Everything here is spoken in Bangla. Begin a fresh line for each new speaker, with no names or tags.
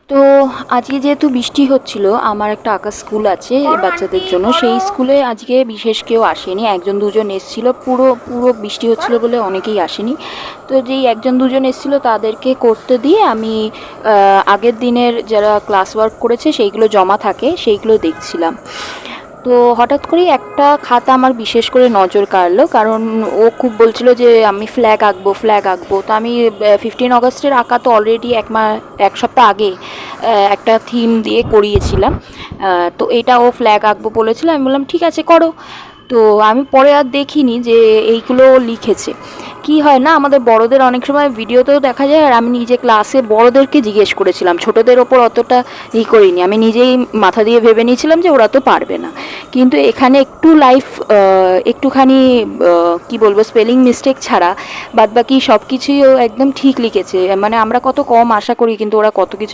তো আজকে যেহেতু বৃষ্টি হচ্ছিল, আমার একটা আঁকার স্কুল আছে বাচ্চাদের জন্য, সেই স্কুলে আজকে বিশেষ কেউ আসেনি, একজন দুজন এসেছিলো। পুরো পুরো বৃষ্টি হচ্ছিল বলে অনেকেই আসেনি। তো যেই একজন দুজন এসেছিলো তাদেরকে করতে দিয়ে আমি আগের দিনের যারা ক্লাস ওয়ার্ক করেছে সেইগুলো জমা থাকে সেইগুলো দেখছিলাম। তো হঠাৎ করেই একটা খাতা আমার বিশেষ করে নজর কাড়লো, কারণ ও খুব বলছিল যে আমি ফ্ল্যাগ আঁকবো ফ্ল্যাগ আঁকবো। তো আমি 15 আগস্টের আঁকা তো অলরেডি এক সপ্তাহ আগে একটা থিম দিয়ে করিয়েছিলাম। তো এটা ও ফ্ল্যাগ আঁকবো বলেছিল, আমি বললাম ঠিক আছে করো। তো আমি পরে আর দেখিনি যে এইগুলো লিখেছে। কি হয় না, আমাদের বড়দের অনেক সময় ভিডিওতেও দেখা যায়, আর আমি নিজে ক্লাসে বড়দেরকে জিজ্ঞেস করেছিলাম, ছোটদের ওপর অতটা করিনি, আমি নিজেই মাথা দিয়ে ভেবে নিয়েছিলাম যে ওরা তো পারবে না। কিন্তু এখানে একটু একটুখানি কি বলবো, স্পেলিং মিস্টেক ছাড়া বাদবাকি সব কিছুই ও একদম ঠিক লিখেছে। মানে আমরা কত কম আশা করি, কিন্তু ওরা কত কিছু